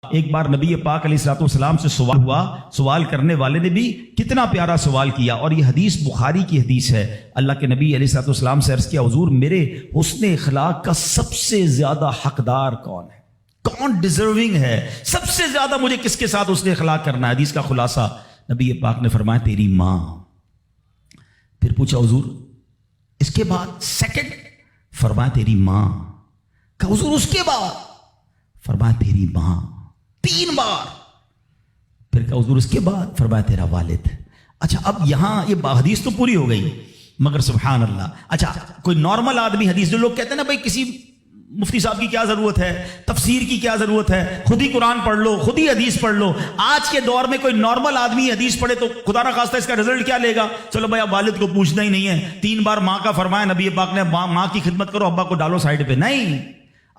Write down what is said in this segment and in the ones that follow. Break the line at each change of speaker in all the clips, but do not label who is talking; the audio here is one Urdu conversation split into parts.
ایک بار نبی پاک علیہ الصلوۃ والسلام سے سوال ہوا، سوال کرنے والے نے بھی کتنا پیارا سوال کیا، اور یہ حدیث بخاری کی حدیث ہے۔ اللہ کے نبی علیہ الصلوۃ والسلام سے عرض کیا، حضور میرے حسن اخلاق کا سب سے زیادہ حقدار کون ہے، کون ڈیزرونگ ہے، سب سے زیادہ مجھے کس کے ساتھ حسن اخلاق کرنا ہے؟ حدیث کا خلاصہ نبی پاک نے فرمایا تیری ماں۔ پھر پوچھا حضور اس کے بعد سیکنڈ؟ فرمایا تیری ماں۔ کہا حضور اس کے بعد؟ فرمایا تیری ماں۔ 3 بار۔ پھر کہا حضور اس کے بعد؟ فرمایا تیرا والد۔ اچھا اب یہاں یہ حدیث تو پوری ہو گئی، مگر سبحان اللہ، اچھا کوئی نارمل آدمی حدیث، جو لوگ کہتے ہیں نا بھائی کسی مفتی صاحب کی کیا ضرورت ہے، تفسیر کی کیا ضرورت ہے، خود ہی قرآن پڑھ لو، خود ہی حدیث پڑھ لو۔ آج کے دور میں کوئی نارمل آدمی حدیث پڑھے تو خدا نہ خواستہ اس کا رزلٹ کیا لے گا؟ چلو بھائی اب والد کو پوچھنا ہی نہیں ہے، 3 بار ماں کا فرمایا نبی پاک نے، ماں کی خدمت کرو، ابا کو ڈالو سائڈ پہ۔ نہیں،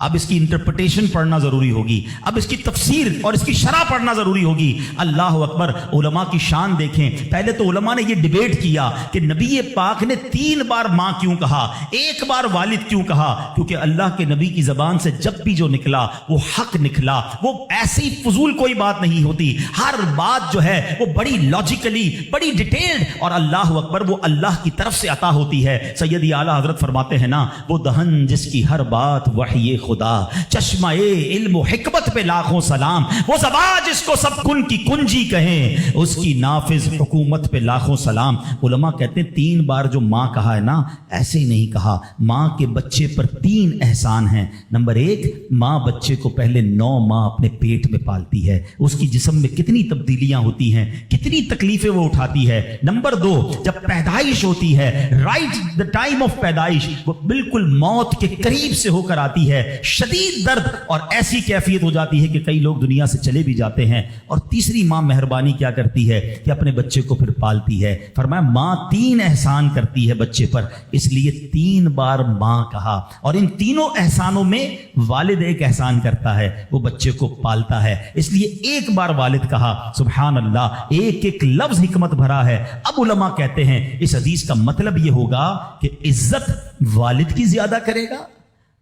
اب اس کی انٹرپریٹیشن پڑھنا ضروری ہوگی، اب اس کی تفسیر اور اس کی شرح پڑھنا ضروری ہوگی۔ اللہ اکبر، علماء کی شان دیکھیں۔ پہلے تو علماء نے یہ ڈیبیٹ کیا کہ نبی پاک نے 3 بار ماں کیوں کہا، 1 بار والد کیوں کہا؟ کیونکہ اللہ کے نبی کی زبان سے جب بھی جو نکلا وہ حق نکلا، وہ ایسی فضول کوئی بات نہیں ہوتی، ہر بات جو ہے وہ بڑی لاجیکلی، بڑی ڈیٹیلڈ، اور اللہ اکبر وہ اللہ کی طرف سے عطا ہوتی ہے۔ سیدی اعلیٰ حضرت فرماتے ہیں نا، وہ دہن جس کی ہر بات وحی خدا، چشمہ علم و حکمت پہ لاکھوں سلام، وہ زبان جس کو سب کن کی کنجی کہیں، اس کی نافذ حکومت پہ لاکھوں سلام۔ علماء کہتے ہیں 3 بار جو ماں کہا ہے نا، ایسے ہی نہیں کہا۔ ماں کے بچے پر 3 احسان ہیں۔ نمبر 1، ماں بچے کو پہلے 9 ماہ اپنے پیٹ میں پالتی ہے، اس کی جسم میں کتنی تبدیلیاں ہوتی ہیں، کتنی تکلیفیں وہ اٹھاتی ہے۔ نمبر 2، جب پیدائش ہوتی ہے، رائٹ دا ٹائم آف پیدائش، وہ بالکل موت کے قریب سے ہو کر آتی ہے، شدید درد اور ایسی کیفیت ہو جاتی ہے کہ کئی لوگ دنیا سے چلے بھی جاتے ہیں۔ اور تیسری ماں مہربانی کیا کرتی ہے کہ اپنے بچے کو پھر پالتی ہے۔ فرمایا ماں 3 احسان کرتی ہے بچے پر، اس لیے 3 بار ماں کہا۔ اور ان تینوں احسانوں میں والد ایک احسان کرتا ہے، وہ بچے کو پالتا ہے، اس لیے 1 بار والد کہا۔ سبحان اللہ، ایک لفظ حکمت بھرا ہے۔ اب علماء کہتے ہیں اس حدیث کا مطلب یہ ہوگا کہ عزت والد کی زیادہ کرے گا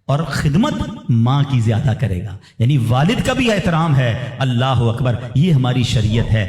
اور خدمت ماں کی زیادہ کرے گا، یعنی والد کا بھی احترام ہے۔ اللہ اکبر، یہ ہماری شریعت ہے۔